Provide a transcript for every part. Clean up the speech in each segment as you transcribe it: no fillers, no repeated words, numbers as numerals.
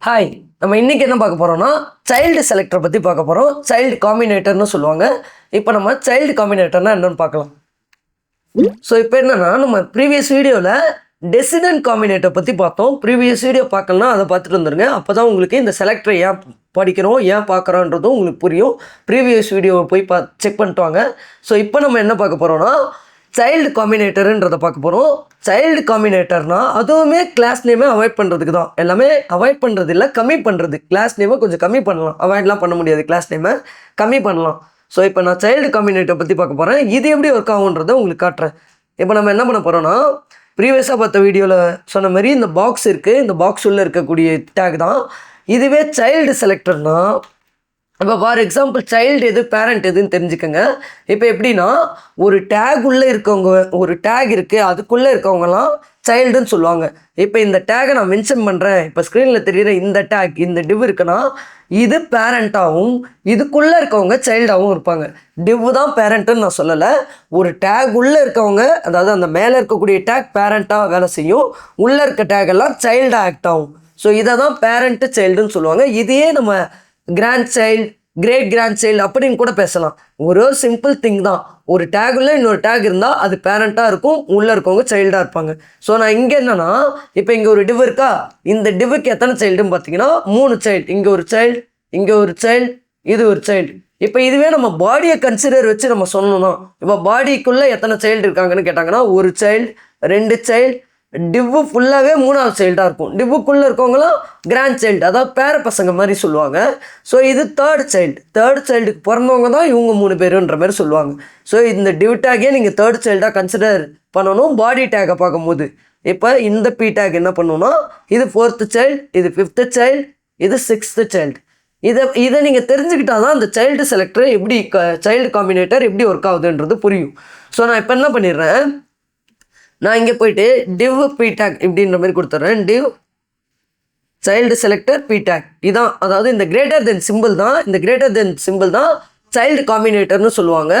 Hi, நம்ம இன்றைக்கி என்ன பார்க்க போகிறோம்னா சைல்டு செலக்டரை பற்றி பார்க்க போகிறோம். சைல்டு காம்பினேட்டர்னு சொல்லுவாங்க. இப்போ நம்ம சைல்டு காம்பினேட்டர்னால் என்னென்னு பார்க்கலாம். ஸோ இப்போ என்னென்னா நம்ம ப்ரீவியஸ் வீடியோவில் டெசிடன்ட் காம்பினேட்டர் பற்றி பார்த்தோம். ப்ரீவியஸ் வீடியோ பார்க்கலன்னா அதை பார்த்துட்டு வந்துருங்க. அப்போ தான் உங்களுக்கு இந்த செலக்டரை ஏன் படிக்கிறோம், ஏன் பார்க்குறோன்றதும் உங்களுக்கு புரியும். ப்ரீவியஸ் வீடியோவை போய் செக் பண்ணிட்டு வாங்க. ஸோ இப்போ நம்ம என்ன பார்க்க போகிறோம்னா சைல்டு காம்பினேட்டருன்றதை பார்க்க போகிறோம். சைல்டு காம்பினேட்டர்னால் அதுவுமே கிளாஸ் நேமே அவாய்ட் பண்ணுறதுக்கு தான். எல்லாமே அவாய்ட் பண்ணுறது இல்லை, கம்மி பண்ணுறது. கிளாஸ் நேமை கொஞ்சம் கம்மி பண்ணலாம். அவாய்ட்லாம் பண்ண முடியாது, கிளாஸ் நேமை கம்மி பண்ணலாம். ஸோ இப்போ நான் சைல்டு காம்பினேட்டர் பற்றி பார்க்க போகிறேன். இது எப்படி ஒர்க் ஆகுன்றதை உங்களுக்கு காட்டுறேன். இப்போ நம்ம என்ன பண்ண போகிறோன்னா ப்ரீவியஸாக பார்த்த வீடியோவில் சொன்ன மாதிரி இந்த பாக்ஸ் இருக்குது. இந்த பாக்ஸ் உள்ளே இருக்கக்கூடிய டேக் தான். இதுவே சைல்டு செலக்டர்னால் இப்போ ஃபார் எக்ஸாம்பிள் சைல்டு எது பேரண்ட் எதுன்னு தெரிஞ்சுக்கோங்க. இப்போ எப்படின்னா ஒரு டேக் உள்ளே இருக்கவங்க, ஒரு டேக் இருக்குது, அதுக்குள்ளே இருக்கவங்கலாம் சைல்டுன்னு சொல்லுவாங்க. இப்போ இந்த டேகை நான் மென்ஷன் பண்ணுறேன். இப்போ ஸ்க்ரீனில் தெரிகிற இந்த டேக், இந்த டிவ் இருக்குன்னா இது பேரண்ட்டாகவும் இதுக்குள்ளே இருக்கவங்க சைல்டாகவும் இருப்பாங்க. டிவ் தான் பேரண்ட்டுன்னு நான் சொல்லலை. ஒரு டேக் உள்ளே இருக்கவங்க, அதாவது அந்த மேலே இருக்கக்கூடிய டேக் பேரண்ட்டாக வேலை செய்யும், உள்ளே இருக்க டேகெல்லாம் சைல்டாக ஆக்ட் ஆகும். ஸோ இதை தான் பேரண்ட்டு சைல்டுன்னு சொல்லுவாங்க. இதையே நம்ம grandchild, great grandchild அப்படின்னு கூட பேசலாம். ஒரு சிம்பிள் திங் தான். ஒரு டேகுள்ள இன்னொரு டேக் இருந்தால் அது பேரண்ட்டாக இருக்கும், உள்ளே இருக்கவங்க சைல்டாக இருப்பாங்க. ஸோ நான் இங்கே என்னென்னா இப்போ இங்கே ஒரு டிவ் இருக்கா, இந்த டிவுக்கு எத்தனை சைல்டுன்னு பார்த்தீங்கன்னா 3 சைல்டு. இங்கே ஒரு சைல்டு, இங்கே ஒரு சைல்டு, இது ஒரு சைல்டு. இப்போ இதுவே நம்ம பாடியை கன்சிடர் வச்சு நம்ம சொல்லணும்னா இப்போ பாடிக்குள்ளே எத்தனை சைல்டு இருக்காங்கன்னு கேட்டாங்கன்னா ஒரு சைல்டு, 2 சைல்டு. டிவ்வு ஃபுல்லாகவே 3வது சைல்டாக இருக்கும். டிவ்வுக்குள்ளே இருக்கவங்களாம் கிராண்ட் சைல்டு, அதாவது பேர பசங்க மாதிரி சொல்லுவாங்க. ஸோ இது தேர்ட் சைல்டுக்கு பிறந்தவங்க தான் இவங்க 3 பேருன்ற மாதிரி சொல்லுவாங்க. ஸோ இந்த டிவ் டேக்கே நீங்கள் தேர்ட் சைல்டாக கன்சிடர் பண்ணணும் பாடி டேக்கை பார்க்கும்போது. இப்போ இந்த பி டேக் என்ன பண்ணணும்னா இது 4th சைல்டு, இது 5th சைல்டு, இது 6th சைல்டு. இதை நீங்கள் தெரிஞ்சுக்கிட்டால் தான் அந்த சைல்டு செலக்டர் எப்படி சைல்டு காம்பினேட்டர் எப்படி ஒர்க் ஆகுதுன்றது புரியும். ஸோ நான் இப்போ என்ன பண்ணிடுறேன், நான் இங்கே போயிட்டு டிவ் பி டேக் இப்படின்ற மாதிரி கொடுத்துட்றேன். Div child selector p tag இதான். அதாவது இந்த கிரேட்டர் தென் சிம்பிள் தான், இந்த கிரேட்டர் தென் சிம்பிள் தான் சைல்டு காம்பினேட்டர்னு சொல்லுவாங்க.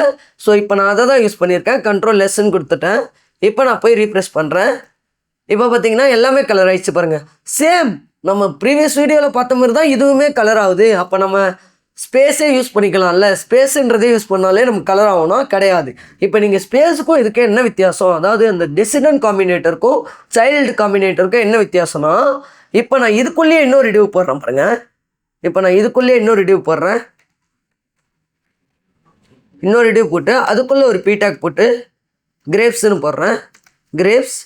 ஸோ இப்போ நான் அதை தான் யூஸ் பண்ணியிருக்கேன். கண்ட்ரோல் லெஸ்ன்னு கொடுத்துட்டேன். இப்போ நான் போய் ரீப்ரெஸ் பண்ணுறேன். இப்போ பார்த்தீங்கன்னா எல்லாமே கலர் ஆகிடுச்சு பாருங்கள். சேம் நம்ம ப்ரீவியஸ் வீடியோவில் பார்த்த மாதிரி தான் இதுவுமே கலர் ஆகுது. அப்போ நம்ம ஸ்பேஸே யூஸ் பண்ணிக்கலாம்ல. ஸ்பேஸுன்றதே யூஸ் பண்ணாலே நமக்கு கலர் ஆகும்னா கிடையாது. இப்போ நீங்கள் ஸ்பேஸுக்கும் இதுக்கு என்ன வித்தியாசம், அதாவது அந்த டெசிடன்ட் காம்பினேட்டருக்கும் சைல்டு காம்பினேட்டருக்கும் என்ன வித்தியாசம்னா இப்போ நான் இதுக்குள்ளேயே இன்னொரு டிவ் போடுறேன் பாருங்க. இப்போ நான் இதுக்குள்ளேயே இன்னொரு டிவ் போடுறேன். இன்னொரு டிவ் போட்டு அதுக்குள்ளே ஒரு பீடாக் போட்டு கிரேப்ஸ்ன்னு போடுறேன். Grapes,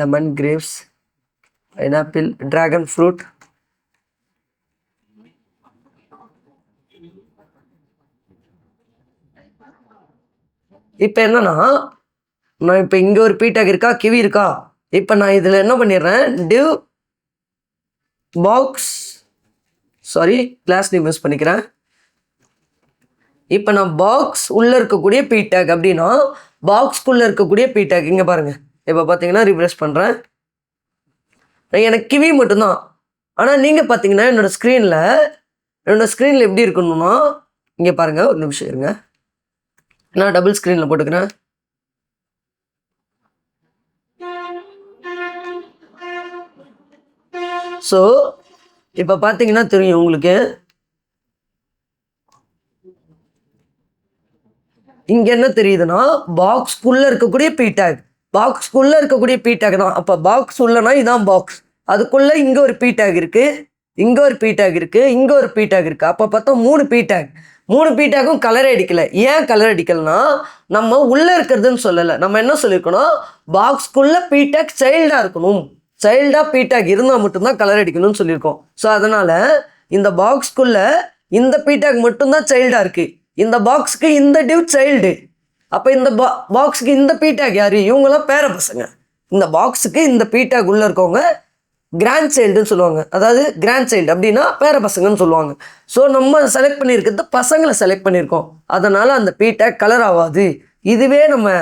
lemon, grapes, pineapple, dragon fruit. இப்போ என்னன்னா நான் இப்போ இங்கே ஒரு பீடாக் இருக்கா, கிவி இருக்கா. இப்போ நான் இதில் என்ன பண்ணிடுறேன், div box, class name use பண்ணிக்கிறேன். இப்போ நான் பாக்ஸ் உள்ளே இருக்கக்கூடிய பீடாக் அப்படின்னா பாக்ஸ்க்குள்ளே இருக்கக்கூடிய பீடாக் இங்கே பாருங்கள். இப்போ பார்த்தீங்கன்னா ரிஃப்ரெஷ் பண்ணுறேன். எனக்கு கிவி மட்டும்தான். ஆனால் நீங்கள் பார்த்தீங்கன்னா என்னோடய ஸ்க்ரீனில் எப்படி இருக்கணும்னா இங்கே பாருங்கள், ஒரு நிமிஷம் இருங்க, நான் டபுள் ஸ்க்ரீனில் போட்டுக்கிறேன். ஸோ இப்போ பார்த்தீங்கன்னா தெரியும் உங்களுக்கு, இங்கே என்ன தெரியுதுன்னா பாக்ஸ்க்குள்ளே இருக்கக்கூடிய பீடாக், பாக்ஸ்க்குள்ளே இருக்கக்கூடிய பீடாக் தான். அப்போ பாக்ஸ் உள்ளனா இதுதான் பாக்ஸ், அதுக்குள்ளே இங்கே ஒரு பீடாக் இருக்குது, இங்கே ஒரு பீடாக் இருக்குது, இங்கே ஒரு பீடாக் இருக்குது. அப்போ பார்த்தா 3 பீடாக். 3 பீடாக்கும் கலரே அடிக்கலை. ஏன் கலர் அடிக்கலைன்னா நம்ம உள்ளே இருக்கிறதுன்னு சொல்லலை. நம்ம என்ன சொல்லியிருக்கணும், பாக்ஸ்க்குள்ளே பீடாக் சைல்டாக இருக்கணும், சைல்டாக பீடாக் இருந்தால் மட்டும்தான் கலர் அடிக்கணும்னு சொல்லியிருக்கோம். ஸோ அதனால் இந்த பாக்ஸ்க்குள்ளே இந்த பீடாக் மட்டும்தான் சைல்டாக இருக்குது. இந்த பாக்ஸுக்கு இந்த டிவ் சைல்டு. அப்போ இந்த பாக்ஸுக்கு இந்த பீடாக் யார், இவங்களாம் பேர பசங்க. இந்த பாக்ஸுக்கு இந்த பீடாக் உள்ளே இருக்கவங்க கிராண்ட் சைல்டுன்னு சொல்லுவாங்க. அதாவது கிராண்ட் சைல்டு அப்படின்னா பேர பசங்கன்னு சொல்லுவாங்க. ஸோ நம்ம செலக்ட் பண்ணியிருக்கிறது பசங்களை செலக்ட் பண்ணியிருக்கோம். அதனால் அந்த பீடாக் கலர் ஆகாது. இதுவே நம்ம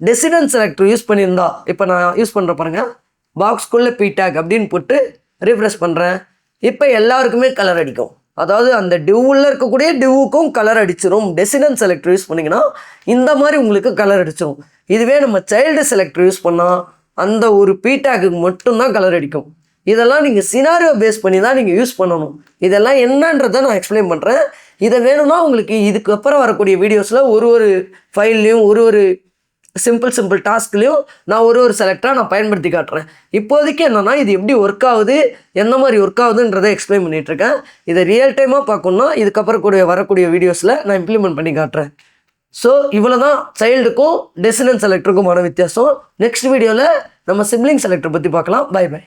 டெசிடன்ட் செலக்டர் யூஸ் பண்ணியிருந்தா, இப்போ நான் யூஸ் பண்ணுற பாருங்கள், பாக்ஸ்க்குள்ளே பீடாக் அப்படின்னு போட்டு ரிஃப்ரெஷ் பண்ணுறேன். இப்போ எல்லாருக்குமே கலர் அடிக்கும். அதாவது அந்த டிவ்வில் இருக்கக்கூடிய டிவ்வுக்கும் கலர் அடிச்சிடும். டெசிடன்ட் செலக்டர் யூஸ் பண்ணிங்கன்னா இந்த மாதிரி உங்களுக்கு கலர் அடிச்சிடும். இதுவே நம்ம சைல்டு செலக்டர் யூஸ் பண்ணால் அந்த ஒரு பீடாக்கு மட்டும்தான் கலர் அடிக்கும். இதெல்லாம் நீங்கள் சினாரியோ பேஸ் பண்ணி தான் நீங்கள் யூஸ் பண்ணணும். இதெல்லாம் என்னன்றதை நான் எக்ஸ்பிளைன் பண்ணுறேன். இதை வேணும்னா உங்களுக்கு இதுக்கப்புறம் வரக்கூடிய வீடியோஸில் ஒரு ஃபைல்லையும் ஒரு சிம்பிள் டாஸ்க்லேயும் நான் ஒரு செலக்டராக நான் பயன்படுத்தி காட்டுறேன். இப்போதைக்கு என்னென்னா இது எப்படி ஒர்க் ஆகுது, எந்த மாதிரி ஒர்க் ஆகுதுன்றதை எக்ஸ்பிளைன் பண்ணிகிட்ருக்கேன். இதை ரியல் டைமாக பார்க்கணுன்னா இதுக்கப்புறம் வரக்கூடிய வீடியோஸில் நான் இம்ப்ளிமெண்ட் பண்ணி காட்டுறேன். ஸோ இவ்வளோ தான் சைல்டுக்கும் டெசிடன்ட் செலக்டருக்குமான வித்தியாசம். நெக்ஸ்ட் வீடியோவில் நம்ம சிப்ளிங் செலக்டர் பற்றி பார்க்கலாம். பை.